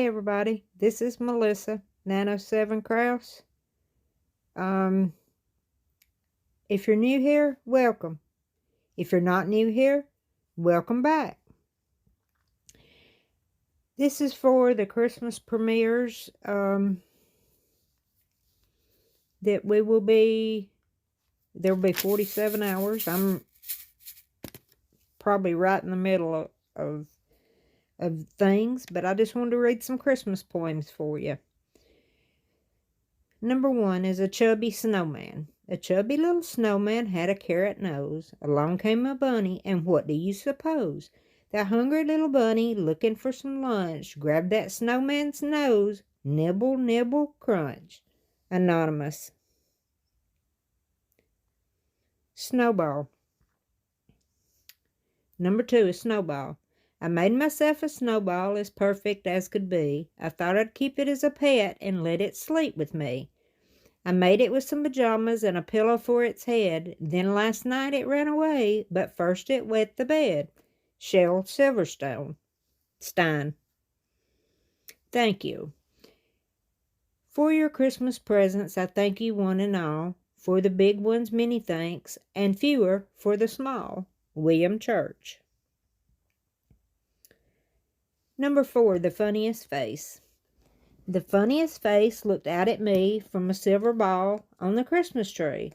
Hey everybody, this is Melissa, 907 Kraus. If you're new here, welcome. If you're not new here, welcome back. This is for the Christmas premieres that there will be 47 hours. I'm probably right in the middle of things, but I just wanted to read some Christmas poems for you. Number 1 is a chubby snowman. A chubby little snowman had a carrot nose. Along came a bunny, and what do you suppose? That hungry little bunny, looking for some lunch, grabbed that snowman's nose. Nibble, nibble, crunch. Anonymous. Snowball. Number 2 is snowball. I made myself a snowball as perfect as could be. I thought I'd keep it as a pet and let it sleep with me. I made it with some pajamas and a pillow for its head. Then last night it ran away, but first it wet the bed. Shel Silverstein. Thank you. For your Christmas presents, I thank you one and all. For the big ones, many thanks, and fewer for the small. William Church. Number 4, the funniest face. The funniest face looked out at me from a silver ball on the Christmas tree.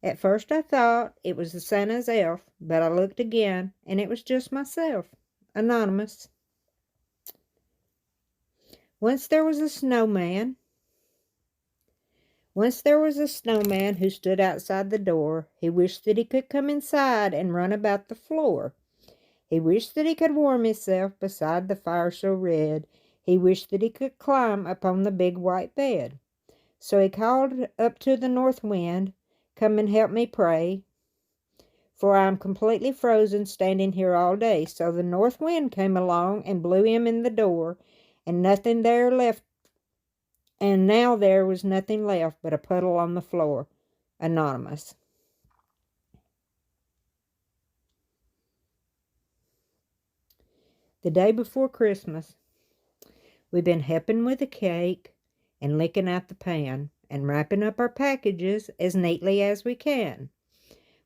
At first I thought it was the Santa's elf, but I looked again, and it was just myself. Anonymous. Once there was a snowman who stood outside the door. He wished that he could come inside and run about the floor. He wished that he could warm himself beside the fire so red. He wished that he could climb upon the big white bed. So he called up to the north wind, "Come and help me pray, for I am completely frozen standing here all day." So the north wind came along and blew him in the door, and now there was nothing left but a puddle on the floor. Anonymous. The day before Christmas, we've been helping with the cake and licking out the pan and wrapping up our packages as neatly as we can.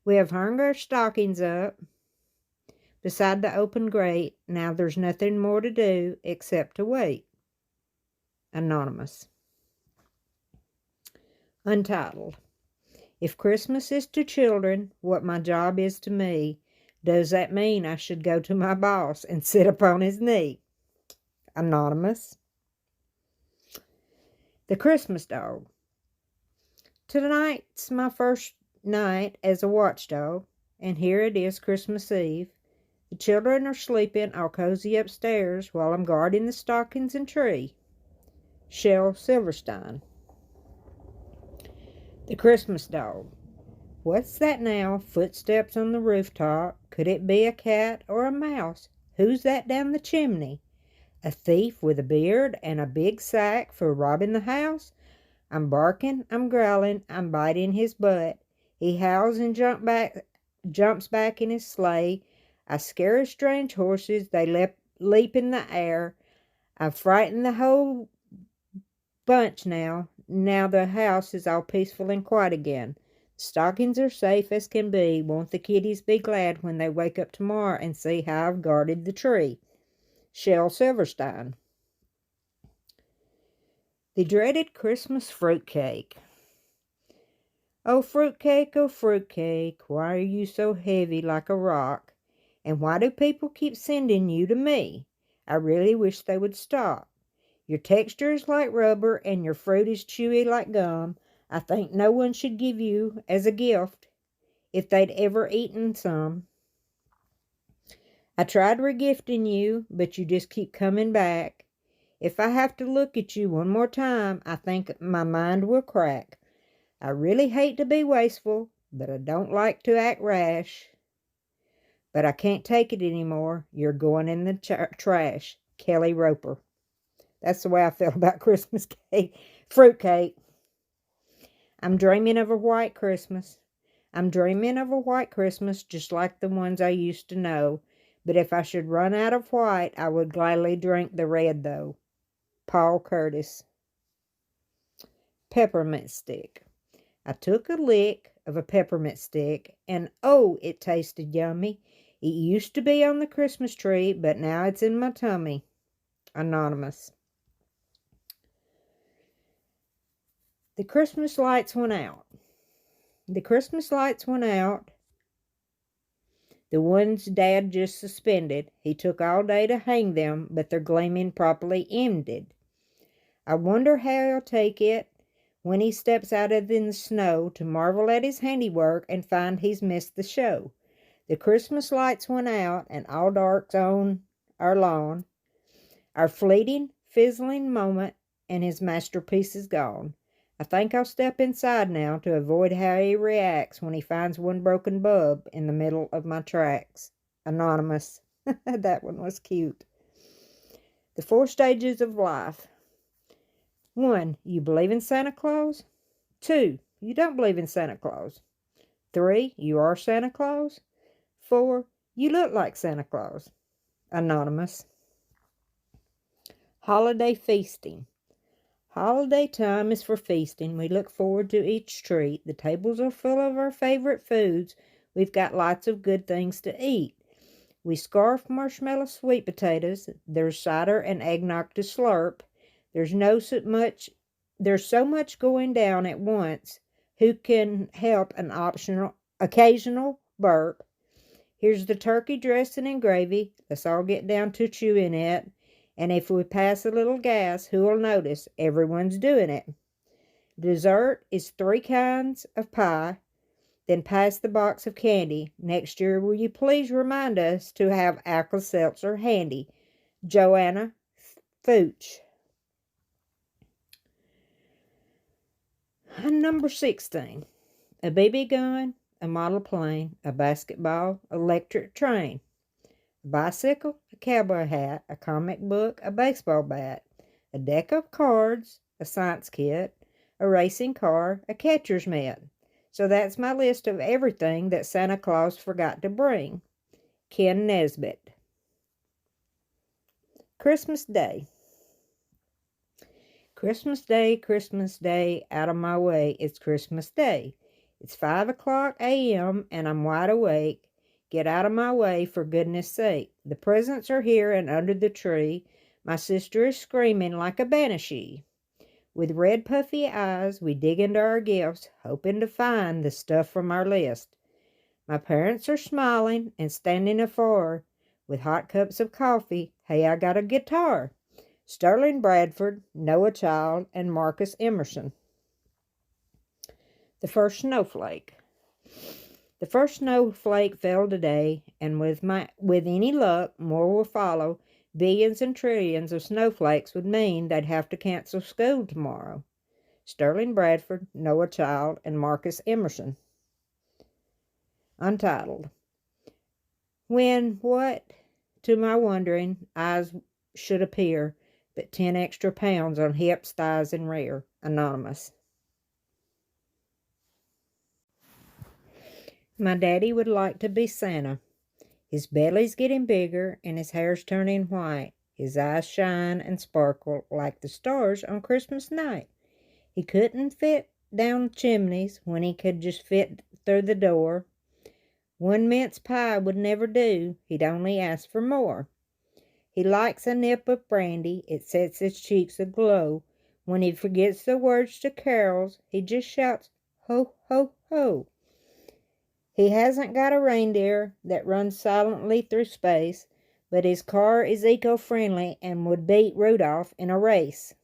We have hung our stockings up beside the open grate. Now there's nothing more to do except to wait. Anonymous. Untitled. If Christmas is to children what my job is to me, does that mean I should go to my boss and sit upon his knee? Anonymous. The Christmas Dog. Tonight's my first night as a watchdog, and here it is Christmas Eve. The children are sleeping all cozy upstairs while I'm guarding the stockings and tree. Shel Silverstein. The Christmas Dog. What's that now? Footsteps on the rooftop. Could it be a cat or a mouse? Who's that down the chimney? A thief with a beard and a big sack for robbing the house? I'm barking, I'm growling, I'm biting his butt. He howls and jumps back in his sleigh. I scare his strange horses, they leap in the air. I've frightened the whole bunch now. Now the house is all peaceful and quiet again. The stockings are safe as can be. Won't the kiddies be glad when they wake up tomorrow and see how I've guarded the tree? Shel Silverstein. The dreaded Christmas fruitcake. Oh, fruitcake, why are you so heavy like a rock? And why do people keep sending you to me? I really wish they would stop. Your texture is like rubber and your fruit is chewy like gum. I think no one should give you as a gift if they'd ever eaten some. I tried regifting you, but you just keep coming back. If I have to look at you one more time, I think my mind will crack. I really hate to be wasteful, but I don't like to act rash. But I can't take it anymore. You're going in the trash. Kelly Roper. That's the way I feel about Christmas cake. Fruitcake. I'm dreaming of a white Christmas. I'm dreaming of a white Christmas just like the ones I used to know. But if I should run out of white, I would gladly drink the red, though. Paul Curtis. Peppermint stick. I took a lick of a peppermint stick, and oh, it tasted yummy. It used to be on the Christmas tree, but now it's in my tummy. Anonymous. The Christmas lights went out. The Christmas lights went out. The ones Dad just suspended. He took all day to hang them, but their gleaming properly ended. I wonder how he'll take it when he steps out in the snow to marvel at his handiwork and find he's missed the show. The Christmas lights went out, and all dark's on our lawn. Our fleeting, fizzling moment, and his masterpiece is gone. I think I'll step inside now to avoid how he reacts when he finds one broken bulb in the middle of my tracks. Anonymous. That one was cute. The 4 stages of life. 1. You believe in Santa Claus. 2. You don't believe in Santa Claus. 3. You are Santa Claus. 4. You look like Santa Claus. Anonymous. Holiday feasting. Holiday time is for feasting. We look forward to each treat. The tables are full of our favorite foods. We've got lots of good things to eat. We scarf marshmallow sweet potatoes. There's cider and eggnog to slurp. There's so much going down at once. Who can help an occasional burp? Here's the turkey dressing in gravy. Let's all get down to chewing it. And if we pass a little gas, who'll notice? Everyone's doing it. Dessert is 3 kinds of pie. Then pass the box of candy. Next year, will you please remind us to have Alka-Seltzer handy? Joanna Fooch. Number 16. A BB gun, a model plane, a basketball, electric train. A bicycle, a cowboy hat, a comic book, a baseball bat, a deck of cards, a science kit, a racing car, a catcher's mitt. So that's my list of everything that Santa Claus forgot to bring. Ken Nesbitt. Christmas Day. Christmas Day, out of my way, it's Christmas Day. It's 5:00 a.m. and I'm wide awake. Get out of my way, for goodness sake. The presents are here and under the tree. My sister is screaming like a banshee. With red puffy eyes, we dig into our gifts, hoping to find the stuff from our list. My parents are smiling and standing afar with hot cups of coffee. Hey, I got a guitar. Sterling Bradford, Noah Child, and Marcus Emerson. The first snowflake. The first snowflake fell today, and with any luck, more will follow. Billions and trillions of snowflakes would mean they'd have to cancel school tomorrow. Sterling Bradford, Noah Child, and Marcus Emerson. Untitled. When what, to my wondering eyes, should appear, but 10 extra pounds on hips, thighs, and rear. Anonymous. My daddy would like to be Santa. His belly's getting bigger and his hair's turning white. His eyes shine and sparkle like the stars on Christmas night. He couldn't fit down chimneys when he could just fit through the door. One mince pie would never do. He'd only ask for more. He likes a nip of brandy. It sets his cheeks aglow. When he forgets the words to carols, he just shouts, ho, ho, ho. He hasn't got a reindeer that runs silently through space, but his car is eco-friendly and would beat Rudolph in a race.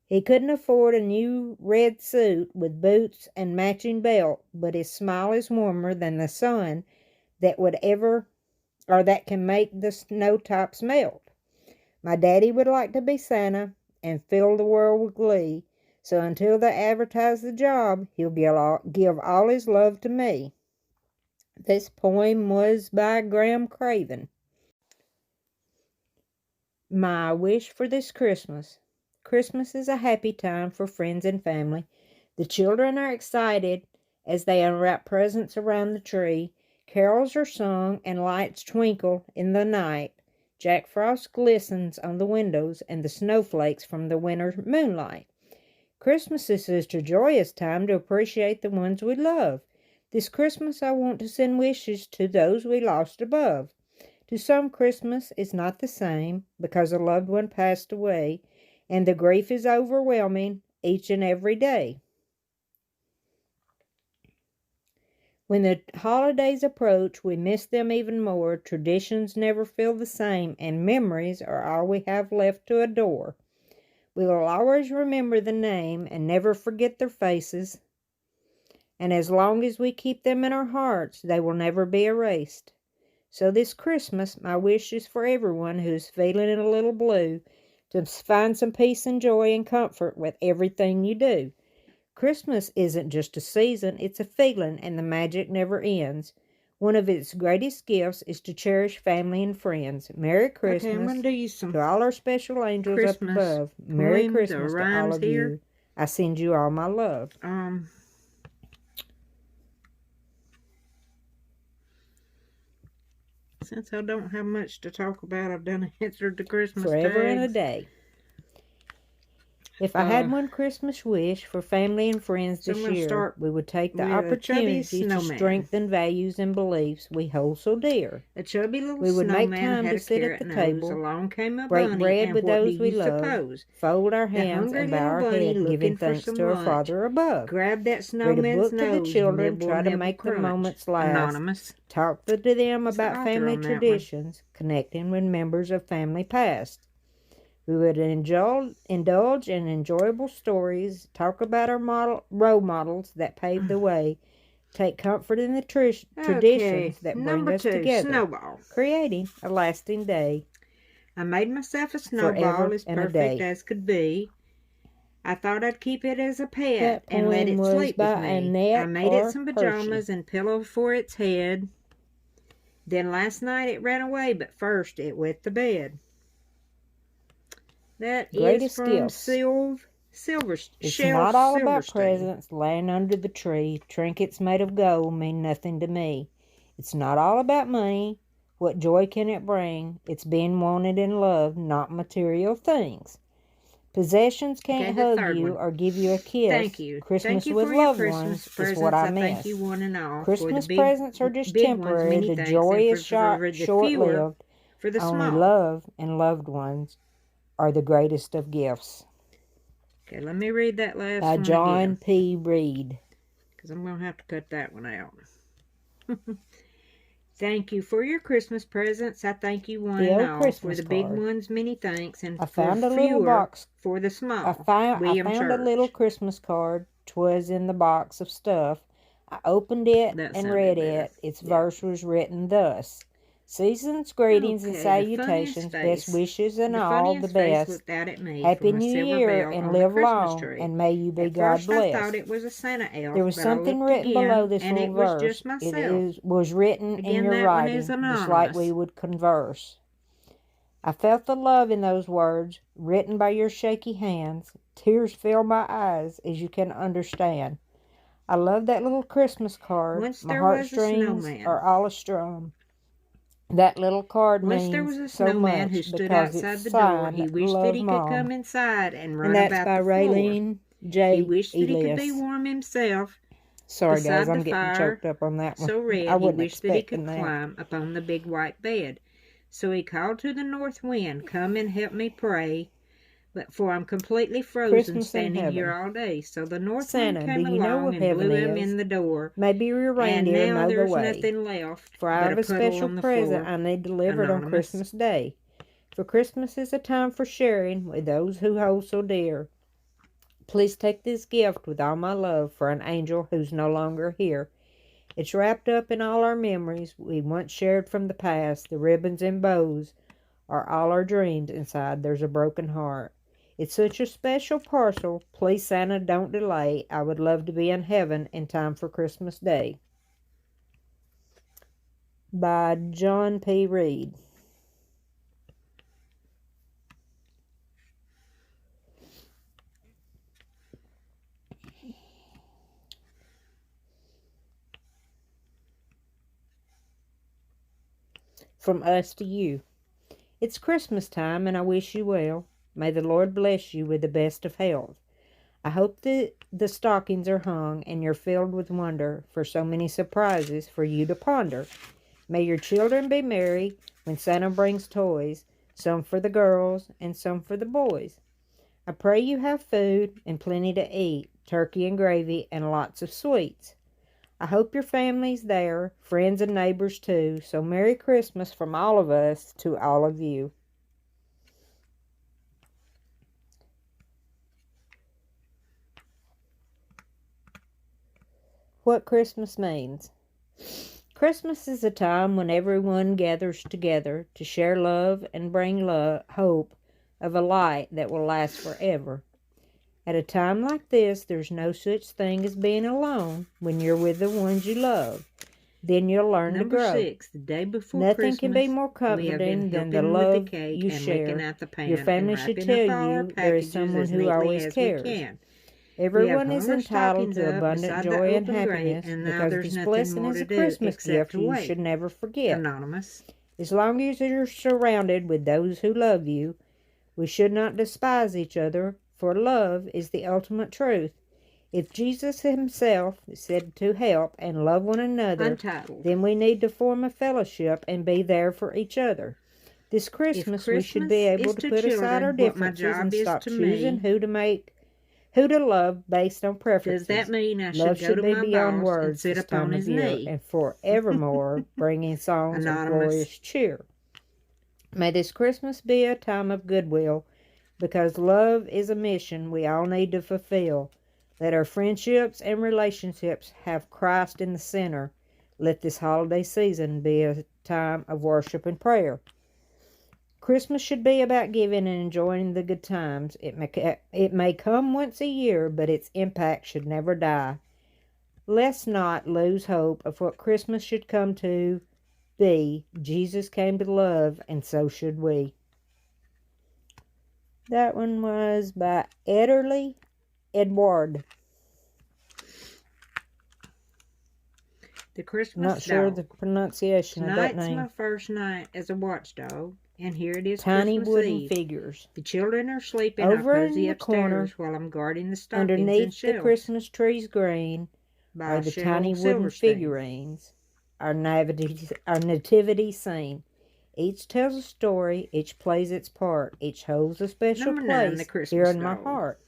He couldn't afford a new red suit with boots and matching belt, but his smile is warmer than the sun that can make the snow tops melt. My daddy would like to be Santa and fill the world with glee, so until they advertise the job, he'll give all his love to me. This poem was by Graham Craven. My wish for this Christmas. Christmas is a happy time for friends and family. The children are excited as they unwrap presents around the tree. Carols are sung and lights twinkle in the night. Jack Frost glistens on the windows and the snowflakes from the winter moonlight. Christmas is such a joyous time to appreciate the ones we love. This Christmas I want to send wishes to those we lost above. To some Christmas is not the same because a loved one passed away, and the grief is overwhelming each and every day. When the holidays approach, we miss them even more. Traditions never feel the same, and memories are all we have left to adore. We will always remember the name and never forget their faces. And as long as we keep them in our hearts, they will never be erased. So this Christmas, my wish is for everyone who's feeling a little blue to find some peace and joy and comfort with everything you do. Christmas isn't just a season, it's a feeling, and the magic never ends. One of its greatest gifts is to cherish family and friends. Merry Christmas Okay, I'm going to do you some to all our special angels Christmas up above. Merry poems or Christmas to all rhymes of here. you. I send you all my love. Since I don't have much to talk about, I've done answered the Christmas Forever tags. and a day. If I had one Christmas wish for family and friends this year, we would take the opportunity to strengthen values and beliefs we hold so dear. A chubby little we would make time had to sit at the table, along came a break bunny, bread with those we love, suppose? fold our hands and bow our head, giving thanks to our Father above. Grab that Read a snowman's book to the children, try to make the moments last. Anonymous. Talk to them about family traditions, connecting with members of family past. We would indulge in enjoyable stories, talk about our role models that paved the way, take comfort in the traditions that bring us together, snowball. Creating a lasting day. I made myself a snowball as perfect as could be. I thought I'd keep it as a pet and let it sleep with me. I made it some pajamas and pillow for its head. Then last night it ran away, but first it wet the bed. That Greatest is from gifts. It's not all about presents laying under the tree. Trinkets made of gold mean nothing to me. It's not all about money. What joy can it bring? It's being wanted and loved, not material things. Possessions can't hug you or give you a kiss. Thank you. Christmas with loved ones is what I miss. Thank you one and all. Christmas presents are just temporary. The joy is short-lived. Only love and loved ones are the greatest of gifts. Okay, let me read that last by one John P. Reed. Because I'm going to have to cut that one out. Thank you for your Christmas presents. I thank you one and all. For the big ones, many thanks. And I found a little box for the small. I found a little Christmas card. 'Twas in the box of stuff. I opened it and read it. Its verse was written thus. Season's greetings and salutations, best wishes and all the best. Happy New Year and live long, and may you be God blessed. I thought it was a Santa elf, there was something written below this little verse. It was written in your writing, just like we would converse. I felt the love in those words, written by your shaky hands. Tears filled my eyes, as you can understand. I love that little Christmas card. My heartstrings are all astrum. That little card means so much who stood because outside it's the door. signed He wished Love that he Mom. could come inside and run And that's about by the Raylene floor. J. He wished that he could Elias. be warm himself. Sorry beside guys, I'm the getting fire, choked up on that one. So red, I he wasn't wished that he could expecting that. climb upon the big white bed. So he called to the north wind, come and help me pray. But for I'm completely frozen Christmas standing in here all day. So the north Santa, wind came do you know along where and heaven blew him is? in the door. Maybe your And reindeer now know the there's way. nothing left For I have but a a puddle special on the present floor. I need delivered on Christmas Day. For Christmas is a time for sharing with those who hold so dear. Please take this gift with all my love for an angel who's no longer here. It's wrapped up in all our memories we once shared from the past. The ribbons and bows are all our dreams. Inside there's a broken heart. It's such a special parcel. Please, Santa, don't delay. I would love to be in heaven in time for Christmas Day. By John P. Reed. From us to you. It's Christmas time, and I wish you well. May the Lord bless you with the best of health. I hope that the stockings are hung and you're filled with wonder for so many surprises for you to ponder. May your children be merry when Santa brings toys, some for the girls and some for the boys. I pray you have food and plenty to eat, turkey and gravy and lots of sweets. I hope your family's there, friends and neighbors too. So Merry Christmas from all of us to all of you. What Christmas means. Christmas is a time when everyone gathers together to share love and bring hope of a light that will last forever. At a time like this, there's no such thing as being alone when you're with the ones you love. Then you'll learn to grow. Number 6, the day before Nothing Christmas, can be more comforting than the love you share. Your family should tell you there is someone who always cares. Everyone is entitled to abundant joy and happiness because this blessing is a Christmas gift you should never forget. Anonymous. As long as you're surrounded with those who love you, we should not despise each other, for love is the ultimate truth. If Jesus himself said to help and love one another, Untitled. Then we need to form a fellowship and be there for each other. This Christmas we should be able to put aside our differences and stop choosing who to love based on preferences. Does that mean I love should go to my beyond boss words and sit this upon time his of year knee? and forevermore bringing songs of glorious cheer. May this Christmas be a time of goodwill, because love is a mission we all need to fulfill. Let our friendships and relationships have Christ in the center. Let this holiday season be a time of worship and prayer. Christmas should be about giving and enjoying the good times. It may come once a year, but its impact should never die. Let's not lose hope of what Christmas should come to be. Jesus came to love, and so should we. That one was by Edderly Edward. The Christmas Not sure dog. the pronunciation of that Tonight's name. my first night as a watchdog, and here it is Tiny Christmas wooden Eve. figures. The children are sleeping. Over I in cozy the upstairs corner, while I'm guarding the stockings and underneath the shelves Christmas trees green, by are the Cheryl tiny wooden Silverstein. figurines, our nativity scene. Each tells a story, each plays its part, each holds a special Number 9, the place Christmas here in my dog. heart.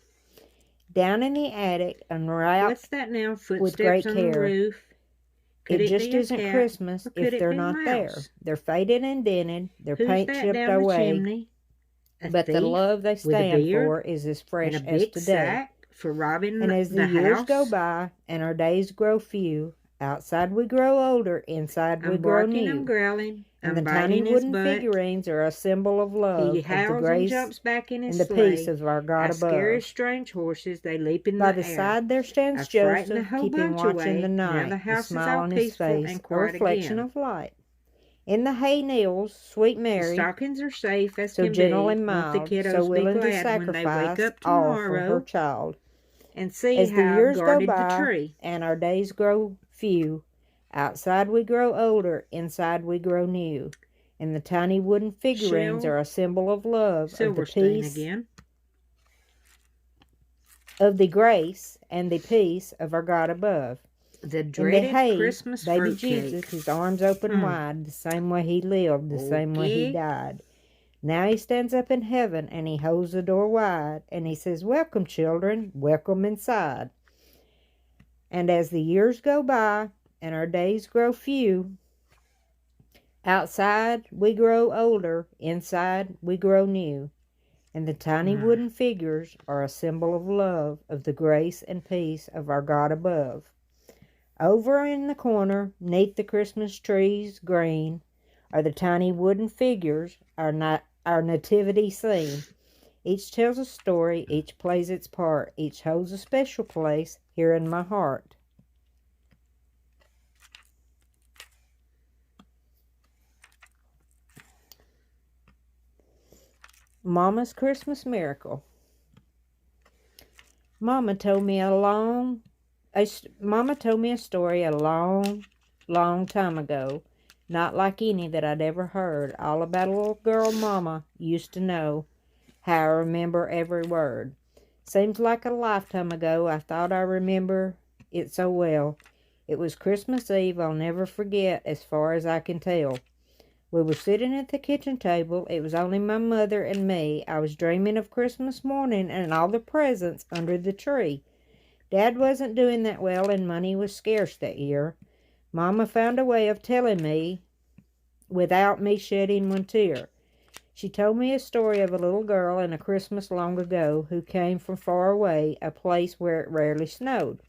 Down in the attic, unwrapped What's that now? with Footsteps great on care. the roof. Could It it just be a isn't cat, Christmas or could if it they're be a not there. mouse? They're faded and dented, their Who's paint that chipped down the away, chimney? A but the thief love they with a stand beard for is as fresh and a as big today. sack for robbing And as the the years house? go by and our days grow few, outside we grow older, inside we I'm grow barking, I'm new. growling, And the I'm tiny biting his wooden butt. figurines are a symbol of love, He of the howls and grace jumps back in his and the sleigh. peace of our God I scare above. his strange horses, they leap in By the the air. side there stands I frighten the Joseph, whole keeping bunch watch away. in the Now night, the the house is smile all on his peaceful face, and a quiet reflection again. of light. In the hay kneels sweet The Mary, stockings are safe as so can gentle be. and Won't the mild, kiddos so be willing to glad when they wake sacrifice up all for her tomorrow child. and see As the how I've years go guarded the by tree? and our days grow few, outside we grow older, inside we grow new. And the tiny wooden figurines Shell are a symbol of love, of the Silverstein peace, again. of the grace and the peace of our God above. The In the dreaded hay, Christmas baby fruitcake. Jesus, his arms open wide, the same way he lived, the same way he Okay. died. Now he stands up in heaven, and he holds the door wide, and he says, "Welcome, children, welcome inside." And as the years go by, and our days grow few, outside we grow older, inside we grow new. And the tiny wooden figures are a symbol of love, of the grace and peace of our God above. Over in the corner, 'neath the Christmas trees green, are the tiny wooden figures, our nativity scene. Each tells a story, each plays its part, each holds a special place here in my heart. Mama's Christmas Miracle. Mama told me a story a long, long time ago. not like any that I'd ever heard, all about a little girl Mama used to know, how I remember every word. Seems like a lifetime ago. I thought I remember it so well. It was Christmas Eve I'll never forget as far as I can tell. We were sitting at the kitchen table. It was only my mother and me. I was dreaming of Christmas morning and all the presents under the tree. Dad wasn't doing that well and money was scarce that year. Mama found a way of telling me without me shedding one tear. She told me a story of a little girl in a Christmas long ago who came from far away, a place where it rarely snowed.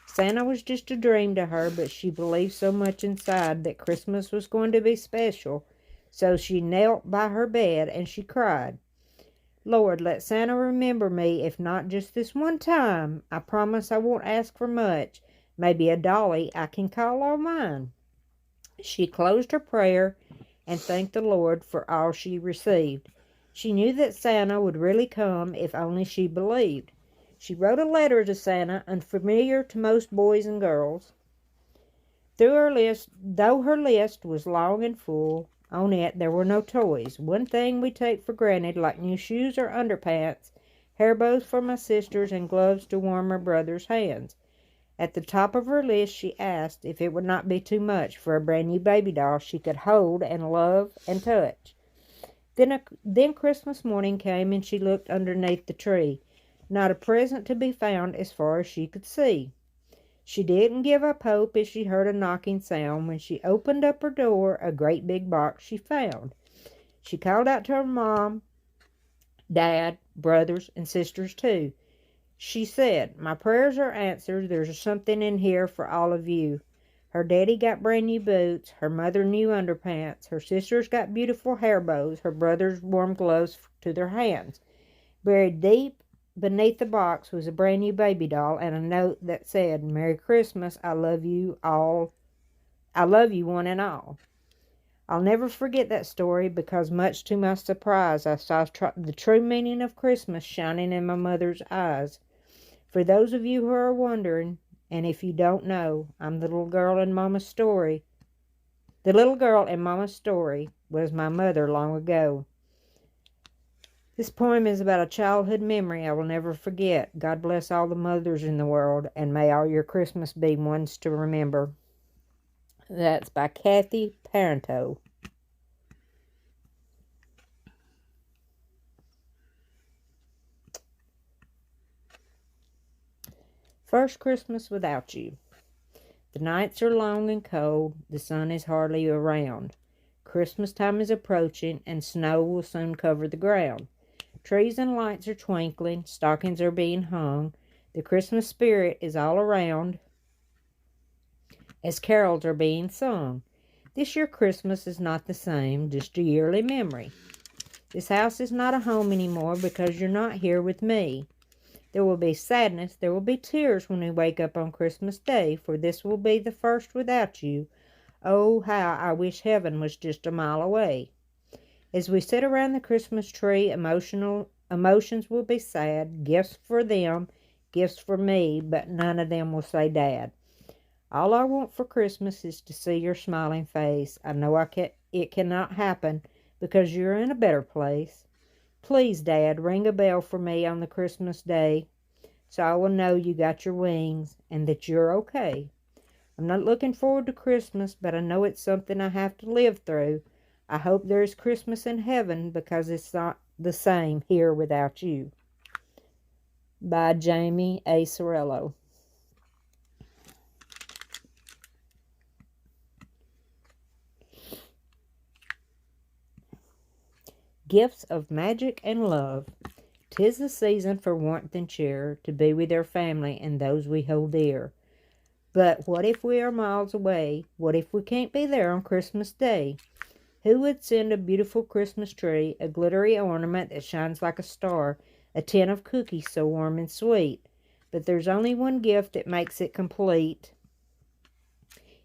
Santa was just a dream to her, but she believed so much inside that Christmas was going to be special. So she knelt by her bed and she cried, "Lord, let Santa remember me, if not just this one time. I promise I won't ask for much. Maybe a dolly I can call all mine." She closed her prayer and thanked the Lord for all she received. She knew that Santa would really come if only she believed. She wrote a letter to Santa, unfamiliar to most boys and girls. Though her list was long and full, on it there were no toys. One thing we take for granted, like new shoes or underpants, hair bows for my sisters, and gloves to warm her brother's hands. At the top of her list, she asked if it would not be too much for a brand new baby doll she could hold and love and touch. Then Christmas morning came and she looked underneath the tree. Not a present to be found as far as she could see. She didn't give up hope as she heard a knocking sound. When she opened up her door, a great big box she found. She called out to her mom, dad, brothers, and sisters too. She said, "My prayers are answered. There's something in here for all of you." Her daddy got brand new boots, her mother new underpants, her sisters got beautiful hair bows, her brothers warm gloves to their hands. Buried deep beneath the box was a brand new baby doll and a note that said, "Merry Christmas, I love you all. I love you one and all." I'll never forget that story because much to my surprise I saw the true meaning of Christmas shining in my mother's eyes. For those of you who are wondering, and if you don't know, I'm the little girl in Mama's story. The little girl in Mama's story was my mother long ago. This poem is about a childhood memory I will never forget. God bless all the mothers in the world, and may all your Christmas be ones to remember. That's by Kathy Parento. First Christmas without you. The nights are long and cold, the sun is hardly around. Christmas time is approaching, and snow will soon cover the ground. Trees and lights are twinkling, stockings are being hung. The Christmas spirit is all around as carols are being sung. This year Christmas is not the same, just a yearly memory. This house is not a home anymore because you're not here with me. There will be sadness, there will be tears when we wake up on Christmas Day, for this will be the first without you. Oh, how I wish heaven was just a mile away. As we sit around the Christmas tree, emotions will be sad, gifts for them, gifts for me, but none of them will say Dad. All I want for Christmas is to see your smiling face. I know it cannot happen because you're in a better place. Please, Dad, ring a bell for me on the Christmas day so I will know you got your wings and that you're okay. I'm not looking forward to Christmas, but I know it's something I have to live through. I hope there is Christmas in heaven because it's not the same here without you. By Jamie A. Sorello. Gifts of magic and love. 'Tis the season for warmth and cheer, to be with our family and those we hold dear. But what if we are miles away? What if we can't be there on Christmas Day? Who would send a beautiful Christmas tree, a glittery ornament that shines like a star, a tin of cookies so warm and sweet? But there's only one gift that makes it complete.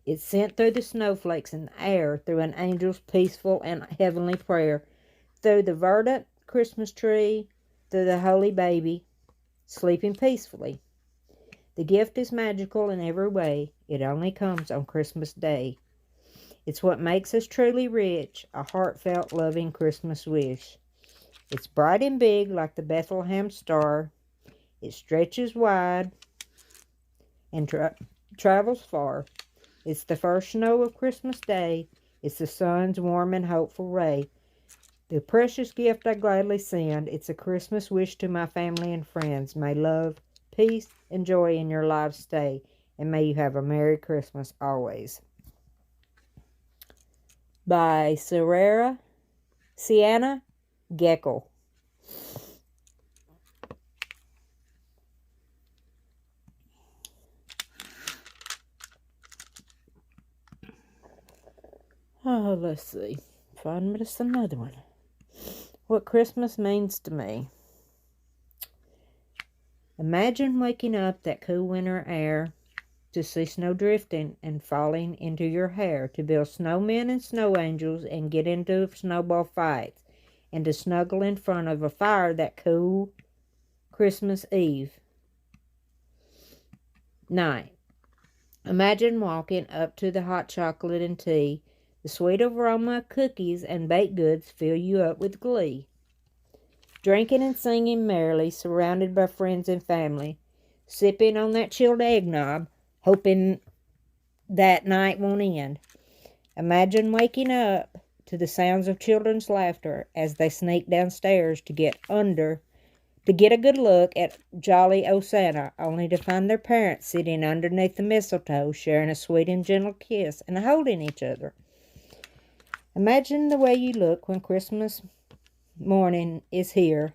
It's sent through the snowflakes in the air, through an angel's peaceful and heavenly prayer, through the verdant Christmas tree, through the holy baby, sleeping peacefully. The gift is magical in every way. It only comes on Christmas Day. It's what makes us truly rich, a heartfelt, loving Christmas wish. It's bright and big like the Bethlehem star. It stretches wide and travels far. It's the first snow of Christmas Day. It's the sun's warm and hopeful ray. The precious gift I gladly send. It's a Christmas wish to my family and friends. May love, peace, and joy in your lives stay. And may you have a Merry Christmas always. By Sienna Geckel. Oh, let's see. Find us another one. What Christmas means to me. Imagine waking up that cool winter air to see snow drifting and falling into your hair, to build snowmen and snow angels and get into snowball fights, and to snuggle in front of a fire that cool Christmas Eve night. Imagine walking up to the hot chocolate and tea. The sweet aroma of cookies and baked goods fill you up with glee. Drinking and singing merrily, surrounded by friends and family, sipping on that chilled eggnog, hoping that night won't end. Imagine waking up to the sounds of children's laughter as they sneak downstairs to get a good look at jolly old Santa, only to find their parents sitting underneath the mistletoe, sharing a sweet and gentle kiss and holding each other. Imagine the way you look when Christmas morning is here,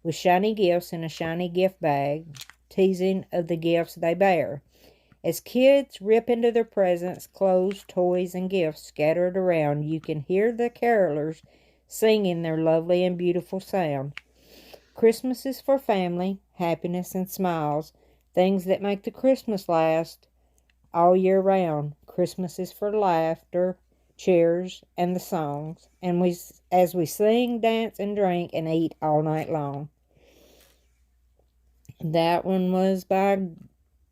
with shiny gifts in a shiny gift bag, teasing of the gifts they bear. As kids rip into their presents, clothes, toys, and gifts scattered around, you can hear the carolers singing their lovely and beautiful sound. Christmas is for family, happiness, and smiles, things that make the Christmas last all year round. Christmas is for laughter, cheers, and the songs, and as we sing, dance, and drink, and eat all night long. That one was by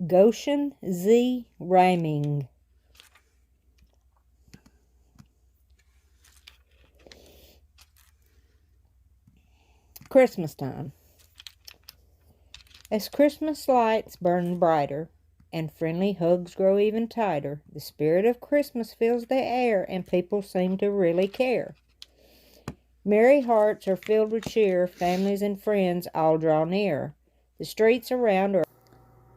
Goshen Z. Raming. Christmas time. As Christmas lights burn brighter and friendly hugs grow even tighter, the spirit of Christmas fills the air and people seem to really care. Merry hearts are filled with cheer, families and friends all draw near. The streets around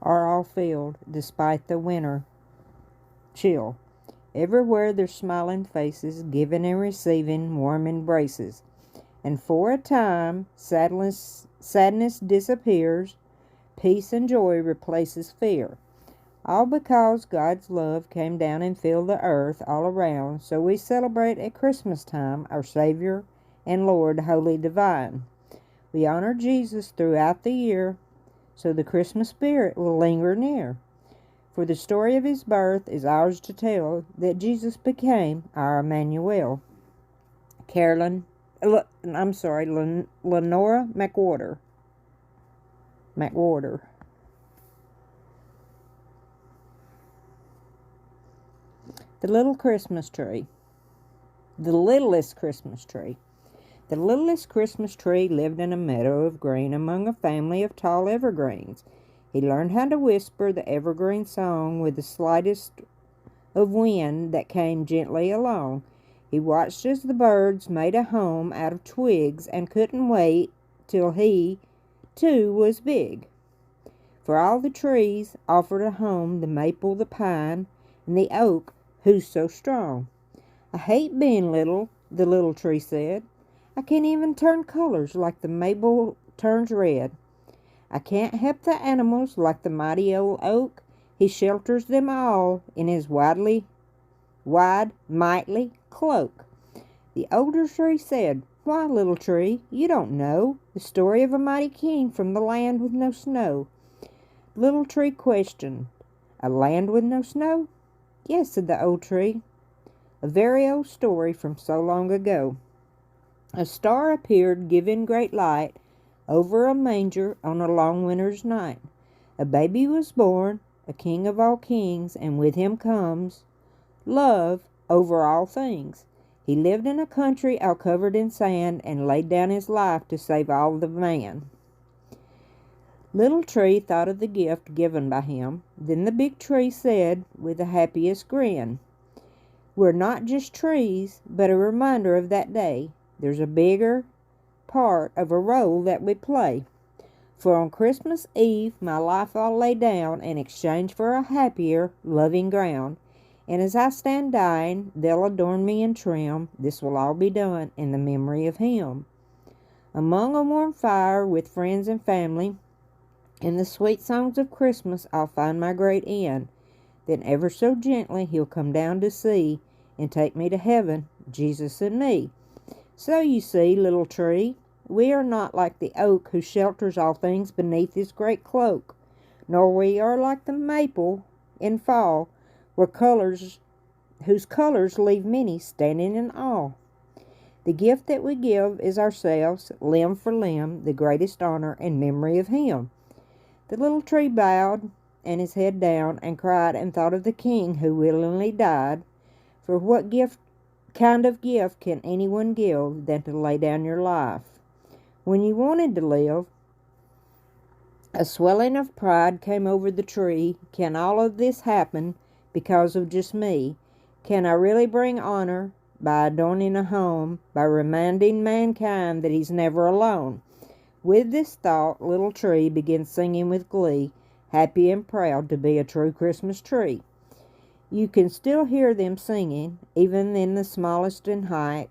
are all filled despite the winter chill. Everywhere there's smiling faces, giving and receiving warm embraces. And for a time, sadness disappears, peace and joy replaces fear. All because God's love came down and filled the earth all around, so we celebrate at Christmas time our Savior and Lord, Holy Divine. We honor Jesus throughout the year, so the Christmas spirit will linger near. For the story of his birth is ours to tell, that Jesus became our Emmanuel. Lenora McWhorter. The Little Christmas Tree. The littlest Christmas tree. The littlest Christmas tree lived in a meadow of green among a family of tall evergreens. He learned how to whisper the evergreen song with the slightest of wind that came gently along. He watched as the birds made a home out of twigs and couldn't wait till he, too, was big. For all the trees offered a home, the maple, the pine, and the oak, who's so strong. I hate being little, the little tree said. I can't even turn colors like the maple turns red. I can't help the animals like the mighty old oak. He shelters them all in his wide, mighty cloak. The older tree said, Why, little tree, you don't know the story of a mighty king from the land with no snow. Little tree questioned, A land with no snow? Yes, said the old tree. A very old story from so long ago. A star appeared, giving great light over a manger on a long winter's night. A baby was born, a king of all kings, and with him comes love, over all things. He lived in a country all covered in sand and laid down his life to save all the man. Little Tree thought of the gift given by him. Then the big tree said with the happiest grin, "We're not just trees, but a reminder of that day. There's a bigger part of a role that we play. For on Christmas Eve my life I'll lay down in exchange for a happier, loving ground. And as I stand dying, they'll adorn me and trim. This will all be done in the memory of him. Among a warm fire with friends and family, in the sweet songs of Christmas I'll find my great end. Then ever so gently he'll come down to see and take me to heaven, Jesus and me." So you see, little tree, we are not like the oak who shelters all things beneath his great cloak, nor we are like the maple in fall, whose colors leave many standing in awe. The gift that we give is ourselves, limb for limb, the greatest honor and memory of him. The little tree bowed and his head down and cried and thought of the king who willingly died. For what kind of gift can anyone give than to lay down your life? When you wanted to live, a swelling of pride came over the tree. Can all of this happen because of just me? Can I really bring honor by adorning a home, by reminding mankind that he's never alone? With this thought, Little Tree began singing with glee, happy and proud to be a true Christmas tree. You can still hear them singing, even in the smallest in height,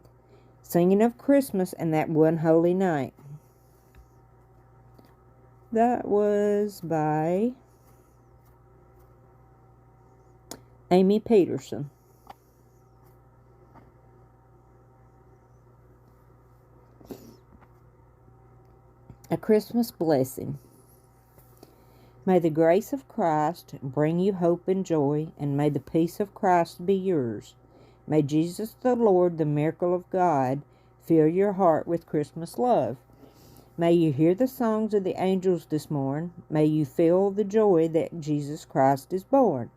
singing of Christmas and that one holy night. That was by Amy Peterson. A Christmas Blessing. May the grace of Christ bring you hope and joy, and may the peace of Christ be yours. May Jesus the Lord, the miracle of God, fill your heart with Christmas love. May you hear the songs of the angels this morn. May you feel the joy that Jesus Christ is born.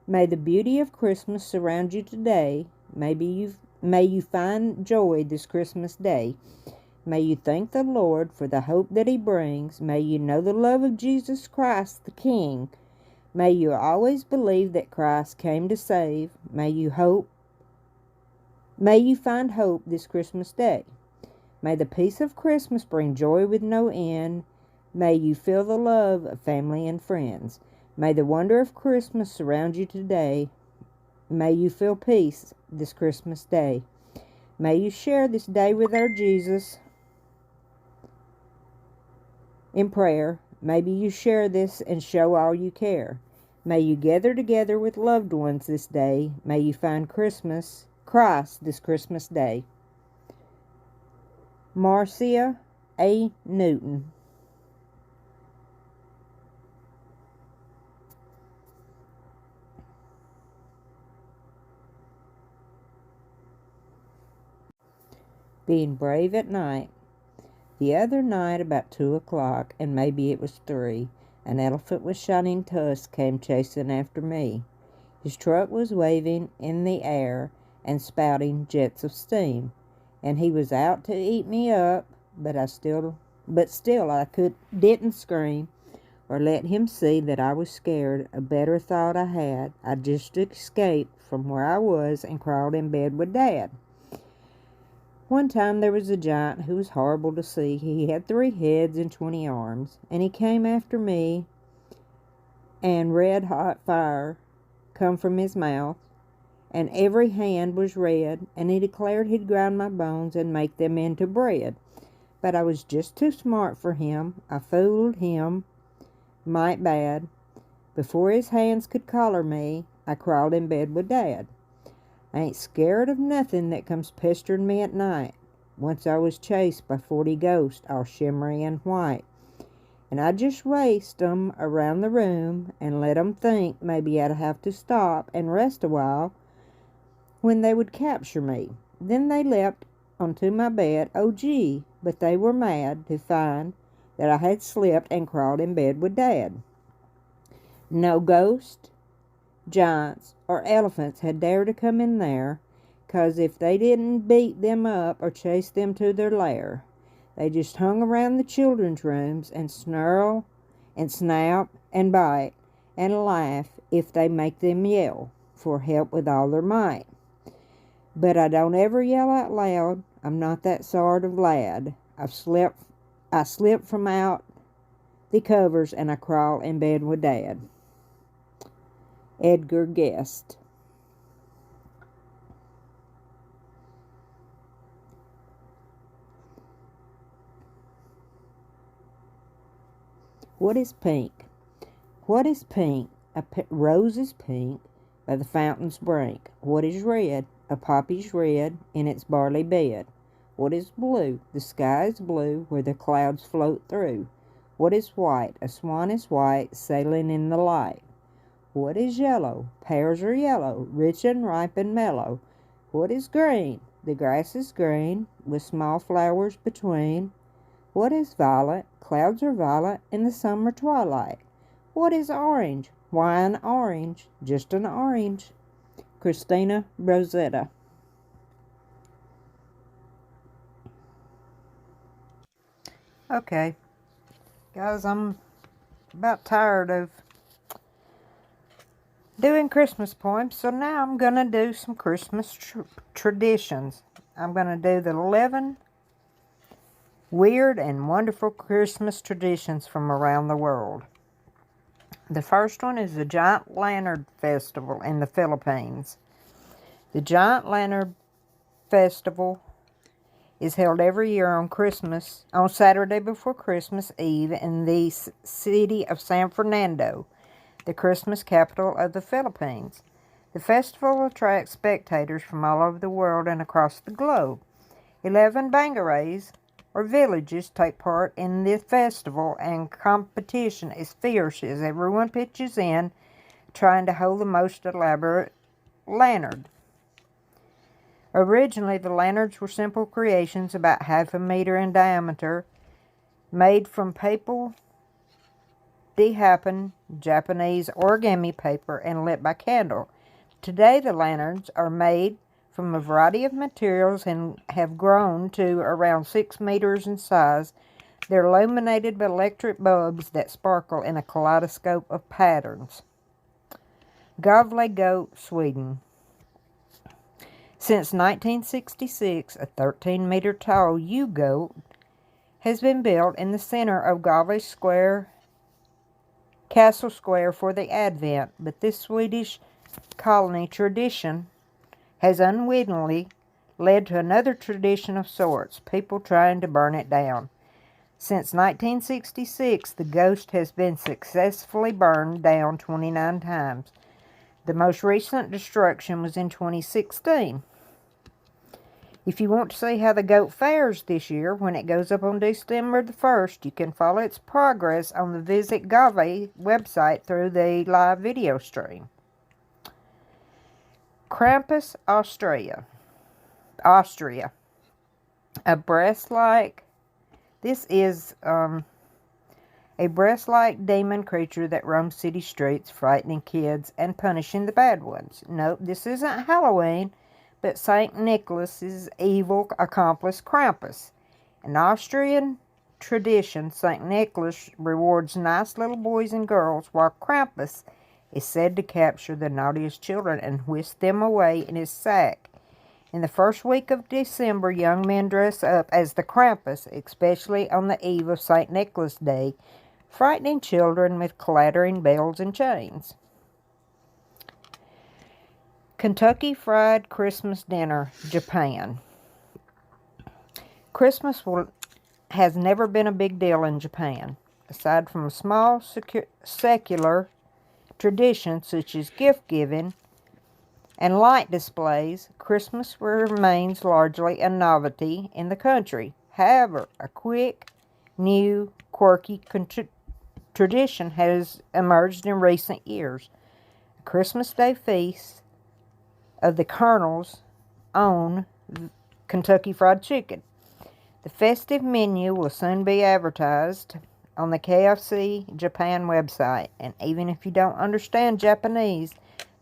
May the beauty of Christmas surround you today. May you find joy this Christmas day. May you thank the Lord for the hope that he brings. May you know the love of Jesus Christ the King. May you always believe that Christ came to save. May you find hope this Christmas day. May the peace of Christmas bring joy with no end. May you feel the love of family and friends. May the wonder of Christmas surround you today. May you feel peace this Christmas day. May you share this day with our Jesus in prayer. Maybe you share this and show all you care. May you gather together with loved ones this day. May you find Christ this Christmas day. Marcia A. Newton. Being brave at night. The other night about 2 o'clock, and maybe it was 3, an elephant with shining tusks came chasing after me. His trunk was waving in the air and spouting jets of steam, and he was out to eat me up, but still I didn't scream or let him see that I was scared. A better thought I had. I just escaped from where I was and crawled in bed with Dad. One time there was a giant who was horrible to see. He had 3 heads and 20 arms, and he came after me, and red-hot fire come from his mouth, and every hand was red, and he declared he'd grind my bones and make them into bread. But I was just too smart for him. I fooled him might bad. Before his hands could collar me, I crawled in bed with Dad. I ain't scared of nothing that comes pestering me at night. Once I was chased by 40 ghosts, all shimmery and white, and I just raced 'em around the room and let 'em think maybe I'd have to stop and rest a while when they would capture me. Then they leapt onto my bed. Oh gee, but they were mad to find that I had slipped and crawled in bed with Dad. No ghost giants or elephants had dared to come in there, 'cause if they didn't beat them up or chase them to their lair, they just hung around the children's rooms and snarl and snap and bite and laugh if they make them yell for help with all their might. But I don't ever yell out loud. I'm not that sort of lad. I slip from out the covers and I crawl in bed with Dad. Edgar Guest. What is pink? What is pink? A rose is pink by the fountain's brink. What is red? A poppy's red in its barley bed. What is blue? The sky is blue where the clouds float through. What is white? A swan is white sailing in the light. What is yellow? Pears are yellow, rich and ripe and mellow. What is green? The grass is green with small flowers between. What is violet? Clouds are violet in the summer twilight. What is orange? Why an orange? Just an orange. Christina Rosetta. Okay, guys, I'm about tired of doing Christmas poems, so now I'm going to do some Christmas traditions. I'm going to do the 11 weird and wonderful Christmas traditions from around the world. The first one is the Giant Lantern Festival in the Philippines. The Giant Lantern Festival is held every year on Saturday before Christmas Eve in the city of San Fernando, the Christmas capital of the Philippines. The festival attracts spectators from all over the world and across the globe. 11 barangays, or villages, take part in this festival, and competition is fierce as everyone pitches in, trying to hold the most elaborate lantern. Originally, the lanterns were simple creations about half a meter in diameter, made from paper de-happen Japanese origami paper and lit by candle. Today, the lanterns are made from a variety of materials and have grown to around 6 meters in size. They're illuminated by electric bulbs that sparkle in a kaleidoscope of patterns. Gavle Goat, Sweden. Since 1966, a 13-meter tall U-goat has been built in the center of Gavle Square, Castle Square for the Advent, but this Swedish colony tradition has unwittingly led to another tradition of sorts, people trying to burn it down. Since 1966, the ghost has been successfully burned down 29 times. The most recent destruction was in 2016. If you want to see how the goat fares this year, when it goes up on December the 1st, you can follow its progress on the Visit Gave website through the live video stream. Krampus, Austria. A breast-like. This is a breast-like demon creature that roams city streets, frightening kids and punishing the bad ones. Nope, this isn't Halloween, but St. Nicholas's evil accomplice, Krampus. In Austrian tradition, St. Nicholas rewards nice little boys and girls, while Krampus is said to capture the naughtiest children and whisk them away in his sack. In the first week of December, young men dress up as the Krampus, especially on the eve of St. Nicholas Day, frightening children with clattering bells and chains. Kentucky Fried Christmas Dinner, Japan. Christmas has never been a big deal in Japan. Aside from a small secular traditions such as gift-giving and light displays, Christmas remains largely a novelty in the country. However, a quick, new, quirky tradition has emerged in recent years. A Christmas Day feast of the Colonel's own Kentucky Fried Chicken. The festive menu will soon be advertised on the KFC Japan website, and even if you don't understand Japanese,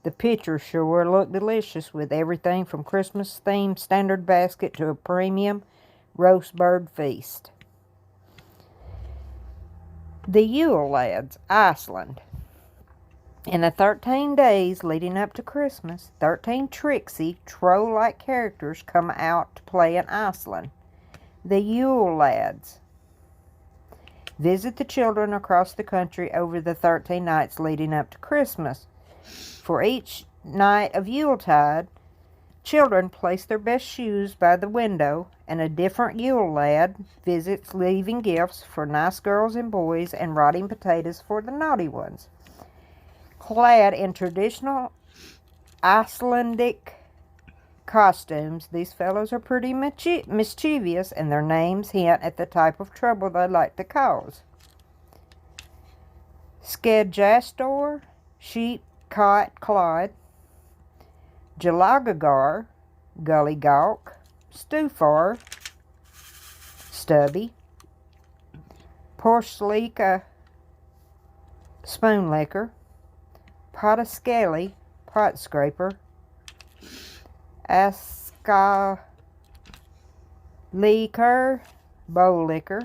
The pictures sure look delicious with everything from Christmas-themed standard basket to a premium roast bird feast. The Yule Lads, Iceland. In the 13 days leading up to Christmas, 13 tricksy, troll-like characters come out to play in Iceland. The Yule Lads visit the children across the country over the 13 nights leading up to Christmas. For each night of Yuletide, children place their best shoes by the window, and a different Yule Lad visits, leaving gifts for nice girls and boys and rotting potatoes for the naughty ones. Clad in traditional Icelandic costumes, these fellows are pretty mischievous, and their names hint at the type of trouble they like to cause. Skedjastor, Sheep Cot Clod, Jalagagar, Gully Gawk, Stufar, Stubby, Porslika, Spoonlicker, Potascali, Pot Scraper, Askaliker, Bowl Licker,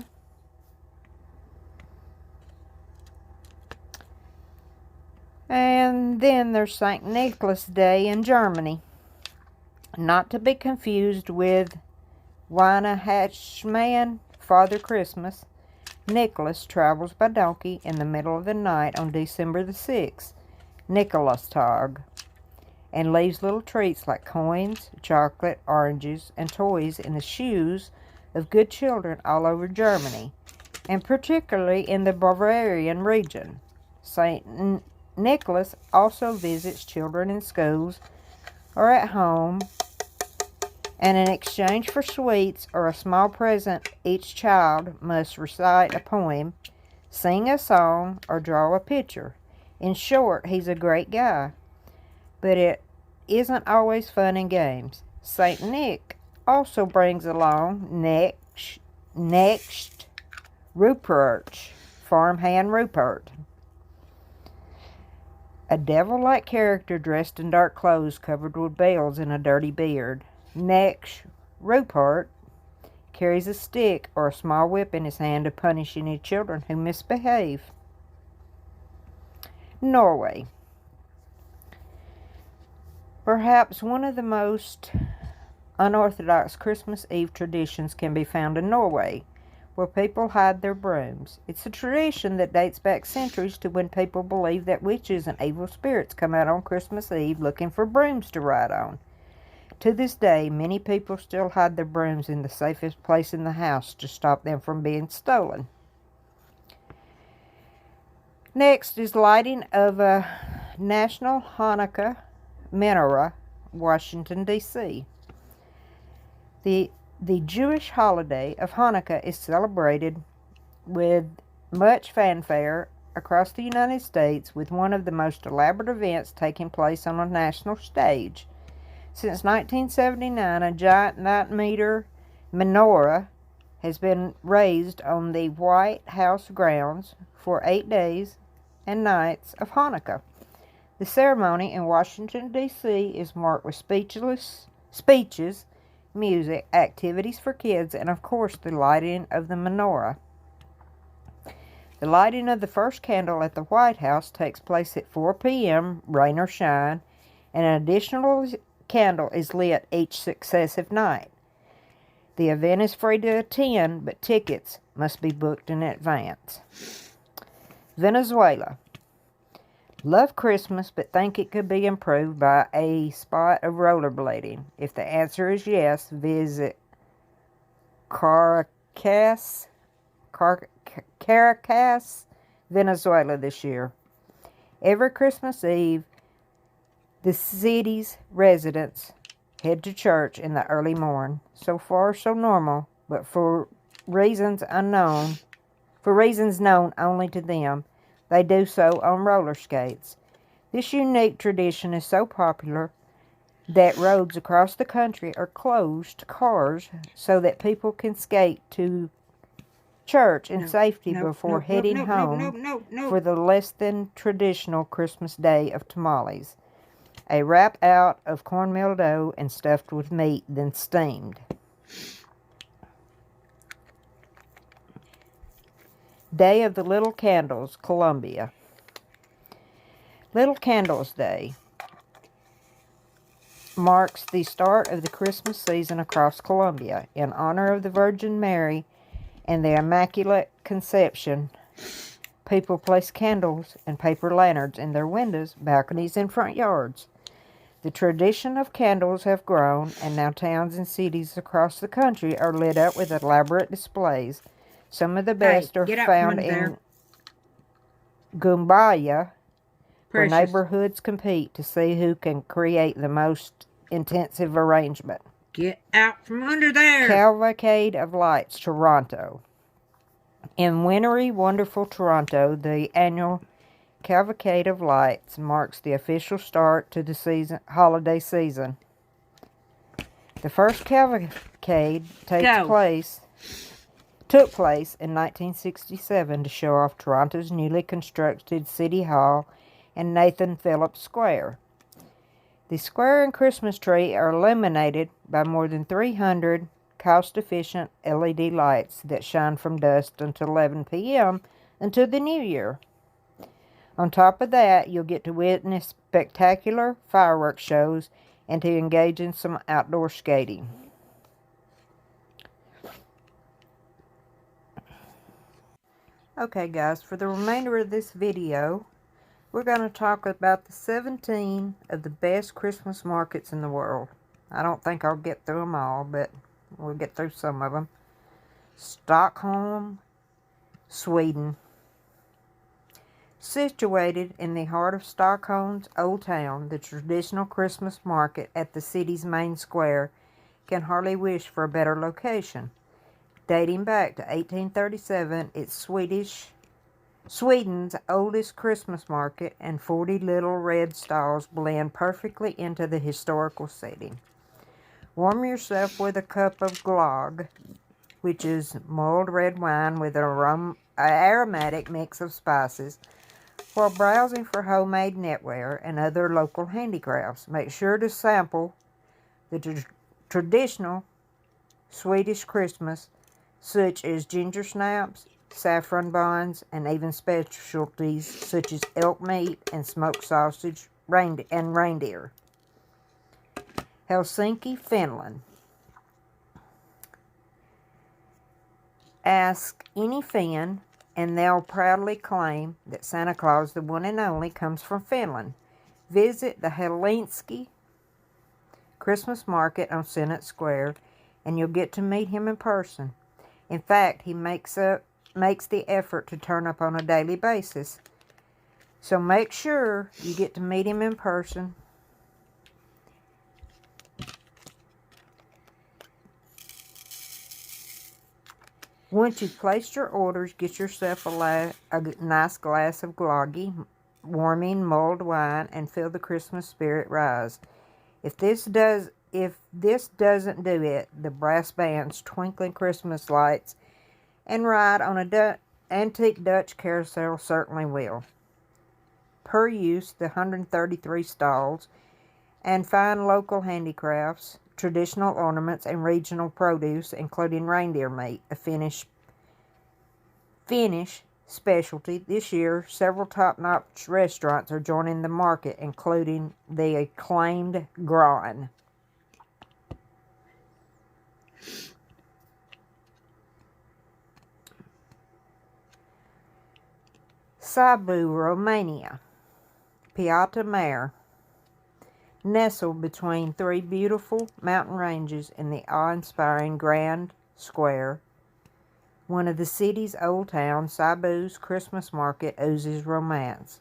and then there's St. Nicholas Day in Germany. Not to be confused with Weihnachtsmann, Father Christmas. Nicholas travels by donkey in the middle of the night on December the 6th, Nikolastag, and leaves little treats like coins, chocolate, oranges, and toys in the shoes of good children all over Germany, and particularly in the Bavarian region. St. Nicholas also visits children in schools or at home, and in exchange for sweets or a small present, each child must recite a poem, sing a song, or draw a picture. In short, he's a great guy. But it isn't always fun and games. St. Nick also brings along next Rupert, farmhand Rupert, a devil-like character dressed in dark clothes covered with bells and a dirty beard. Next Rupert carries a stick or a small whip in his hand to punish any children who misbehave. Norway. Perhaps one of the most unorthodox Christmas Eve traditions can be found in Norway, where people hide their brooms. It's a tradition that dates back centuries to when people believed that witches and evil spirits come out on Christmas Eve looking for brooms to ride on. To this day, many people still hide their brooms in the safest place in the house to stop them from being stolen. Next is lighting of a national Hanukkah menorah, Washington, D.C. The Jewish holiday of Hanukkah is celebrated with much fanfare across the United States, with one of the most elaborate events taking place on a national stage. Since 1979, a giant 9-meter menorah has been raised on the White House grounds for 8 days and nights of Hanukkah. The ceremony in Washington, D.C. is marked with speeches, music, activities for kids, and of course the lighting of the menorah. The lighting of the first candle at the White House takes place at 4 p.m., rain or shine, and an additional candle is lit each successive night. The event is free to attend, but tickets must be booked in advance. Venezuela. Love Christmas, but think it could be improved by a spot of rollerblading. If the answer is yes, visit Caracas, Venezuela this year. Every Christmas Eve, the city's residents head to church in the early morn. So far, so normal, but for reasons known only to them, they do so on roller skates. This unique tradition is so popular that roads across the country are closed to cars so that people can skate to church in safety before heading home for the less than traditional Christmas day of tamales. A wrap out of cornmeal dough and stuffed with meat, then steamed. Day of the Little Candles, Colombia. Little Candles Day marks the start of the Christmas season across Colombia. In honor of the Virgin Mary and the Immaculate Conception, people place candles and paper lanterns in their windows, balconies, and front yards. The tradition of candles have grown, and now towns and cities across the country are lit up with elaborate displays. Some of the best are found in Gumbaya, where neighborhoods compete to see who can create the most intensive arrangement. Get out from under there! Cavalcade of Lights, Toronto. In wintry, wonderful Toronto, the annual Cavalcade of Lights marks the official start to the holiday season. The first cavalcade took place in 1967 to show off Toronto's newly constructed City Hall and Nathan Phillips Square. The square and Christmas tree are illuminated by more than 300 cost-efficient LED lights that shine from dusk until 11 p.m. until the new year. On top of that, you'll get to witness spectacular fireworks shows and to engage in some outdoor skating. Okay guys, for the remainder of this video, we're going to talk about the 17 of the best Christmas markets in the world. I don't think I'll get through them all, but we'll get through some of them. Stockholm, Sweden. Situated in the heart of Stockholm's Old Town, the traditional Christmas market at the city's main square can hardly wish for a better location. Dating back to 1837, it's Sweden's oldest Christmas market, and 40 little red stalls blend perfectly into the historical setting. Warm yourself with a cup of glögg, which is mulled red wine with an aromatic mix of spices, while browsing for homemade knitwear and other local handicrafts. Make sure to sample the traditional Swedish Christmas, such as ginger snaps, saffron buns, and even specialties such as elk meat and smoked sausage and reindeer. Helsinki, Finland. Ask any Finn, and they'll proudly claim that Santa Claus, the one and only, comes from Finland. Visit the Helsinki Christmas market on Senate Square, and you'll get to meet him in person. In fact, he makes the effort to turn up on a daily basis. So make sure you get to meet him in person. Once you've placed your orders, get yourself a nice glass of glögg, warming mulled wine, and feel the Christmas spirit rise. If this doesn't do it, the brass band's twinkling Christmas lights and ride on a antique Dutch carousel certainly will. Per use, the 133 stalls and fine local handicrafts, traditional ornaments, and regional produce, including reindeer meat, a Finnish specialty. This year, several top-notch restaurants are joining the market, including the acclaimed Gran. Sibiu, Romania. Piatra Mare. Nestled between three beautiful mountain ranges in the awe-inspiring Grand Square, one of the city's old towns, Sibiu's Christmas market oozes romance.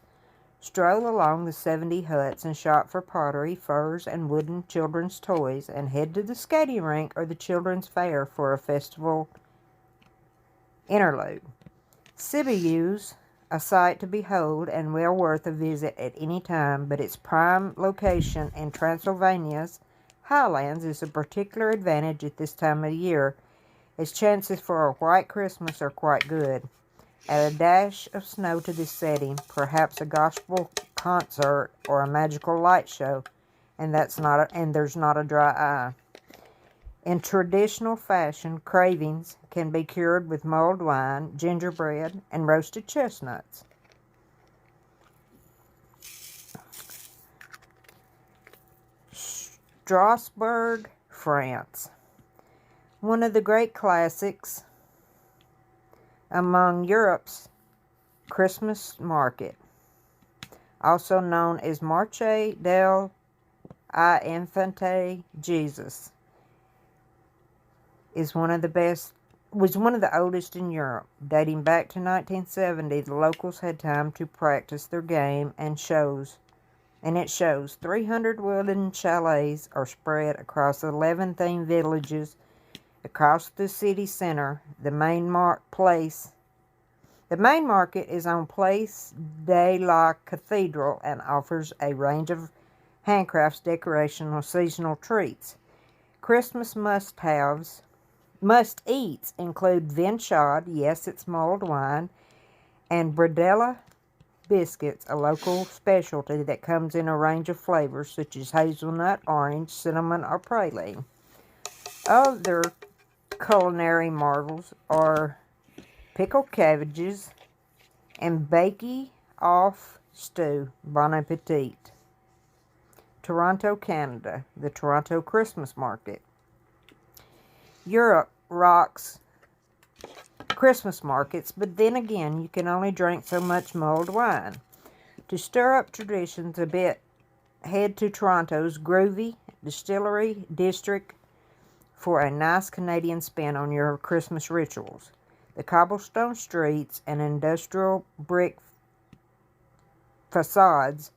Stroll along the 70 huts and shop for pottery, furs, and wooden children's toys, and head to the skating rink or the children's fair for a festival interlude. Sibiu's a sight to behold and well worth a visit at any time, but its prime location in Transylvania's highlands is a particular advantage at this time of year, as chances for a white Christmas are quite good. Add a dash of snow to this setting, perhaps a gospel concert or a magical light show, and there's not a dry eye. In traditional fashion, cravings can be cured with mulled wine, gingerbread, and roasted chestnuts. Strasbourg, France. One of the great classics among Europe's Christmas market, also known as Marché del Infante Jesus, was one of the oldest in Europe. Dating back to 1970, the locals had time to practice their game and it shows 300 wooden chalets are spread across 11 themed villages across the city center. The main market is on Place de la Cathedral and offers a range of handcrafts, decoration, or seasonal treats. Christmas must-eats include vinchade, yes, it's mulled wine, and bredela biscuits, a local specialty that comes in a range of flavors such as hazelnut, orange, cinnamon, or praline. Other culinary marvels are pickled cabbages and bake-off stew. Bon appetit. Toronto, Canada. The Toronto Christmas Market. Europe rocks Christmas markets, but then again, you can only drink so much mulled wine. To stir up traditions a bit, head to Toronto's groovy distillery district for a nice Canadian spin on your Christmas rituals. The cobblestone streets and industrial brick facades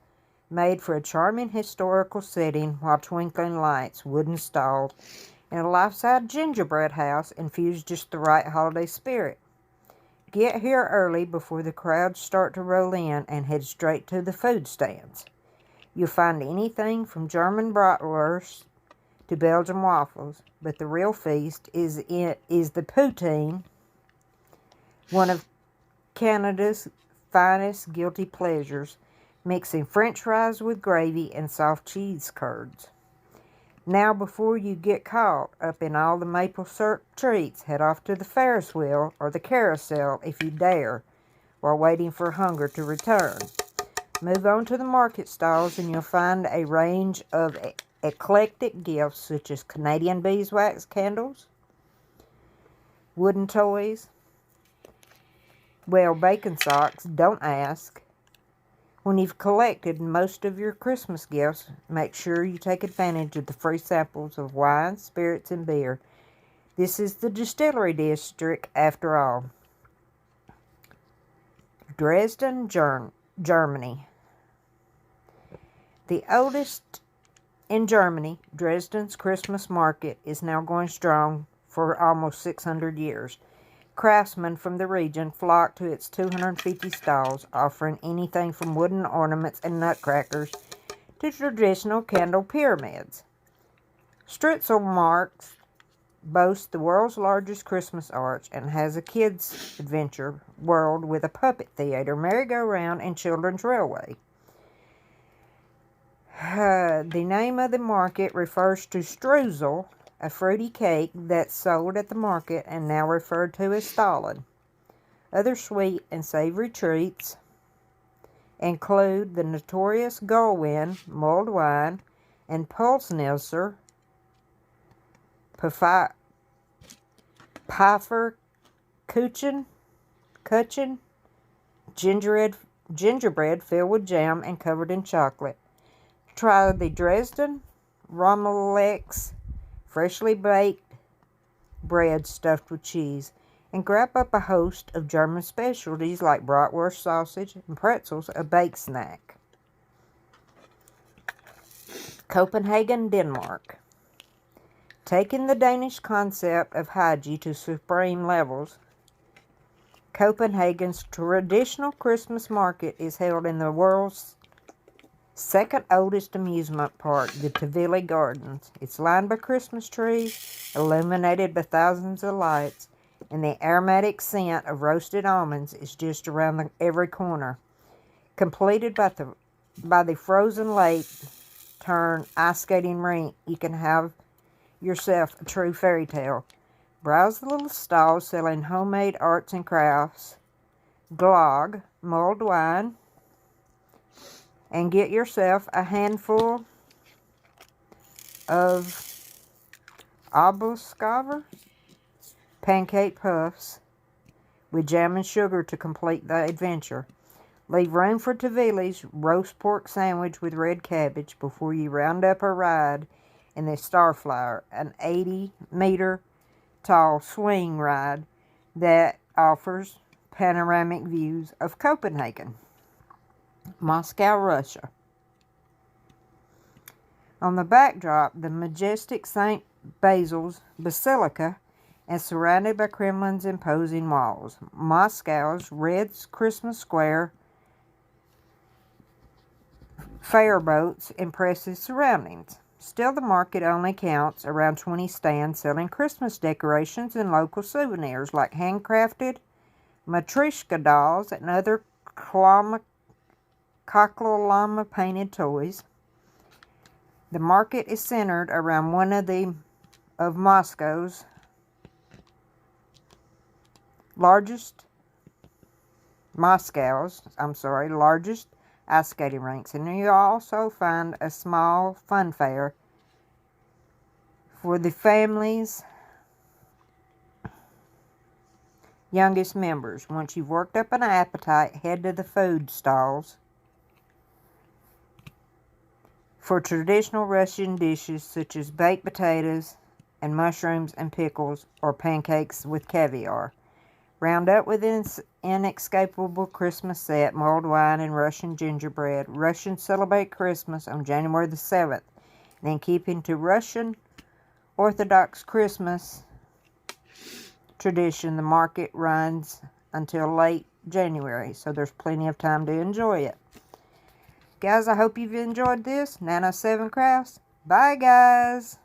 made for a charming historical setting, while twinkling lights, wooden stalls, and a life-size gingerbread house infuse just the right holiday spirit. Get here early before the crowds start to roll in and head straight to the food stands. You'll find anything from German bratwurst to Belgian waffles, but the real feast is the poutine, one of Canada's finest guilty pleasures, mixing French fries with gravy and soft cheese curds. Now, before you get caught up in all the maple syrup treats, head off to the Ferris wheel or the carousel if you dare, while waiting for hunger to return. Move on to the market stalls and you'll find a range of eclectic gifts such as Canadian beeswax candles, wooden toys, bacon socks, don't ask. When you've collected most of your Christmas gifts, make sure you take advantage of the free samples of wine, spirits, and beer. This is the distillery district after all. Dresden, Germany. The oldest in Germany, Dresden's Christmas market is now going strong for almost 600 years. Craftsmen from the region flock to its 250 stalls, offering anything from wooden ornaments and nutcrackers to traditional candle pyramids. Stritzelmarkt boasts the world's largest Christmas arch and has a kids' adventure world with a puppet theater, merry-go-round, and children's railway. The name of the market refers to streusel, a fruity cake that's sold at the market and now referred to as Stollen. Other sweet and savory treats include the notorious Gullwyn mulled wine and Pfefferkuchen, gingerbread filled with jam and covered in chocolate. Try the Dresden Rommelex, freshly baked bread stuffed with cheese, and grab up a host of German specialties like bratwurst sausage and pretzels, a baked snack. Copenhagen, Denmark. Taking the Danish concept of hygiene to supreme levels, Copenhagen's traditional Christmas market is held in the world's second oldest amusement park, the Tivoli Gardens. It's lined by Christmas trees, illuminated by thousands of lights, and the aromatic scent of roasted almonds is just around every corner. Completed by by the frozen lake turn ice skating rink, you can have yourself a true fairy tale. Browse the little stalls selling homemade arts and crafts, glog, mulled wine, and get yourself a handful of oboscover pancake puffs with jam and sugar to complete the adventure. Leave room for Tavali's roast pork sandwich with red cabbage before you round up a ride in the Starflyer, an 80-meter tall swing ride that offers panoramic views of Copenhagen, Moscow, Russia. On the backdrop, the majestic St. Basil's Basilica and surrounded by Kremlin's imposing walls. Moscow's red Christmas Square fairboats impressive surroundings. Still, the market only counts around 20 stands selling Christmas decorations and local souvenirs like handcrafted Matryoshka dolls and other Koklolama painted toys. The market is centered around one of Moscow's largest ice skating rinks, and you also find a small fun fair for the family's youngest members. Once you've worked up an appetite, head to the food stalls for traditional Russian dishes such as baked potatoes and mushrooms and pickles, or pancakes with caviar. Round up with an inescapable Christmas set, mulled wine and Russian gingerbread. Russians celebrate Christmas on January the 7th. And in keeping to Russian Orthodox Christmas tradition, the market runs until late January, so there's plenty of time to enjoy it. Guys, I hope you've enjoyed this. 907 Crafts. Bye, guys.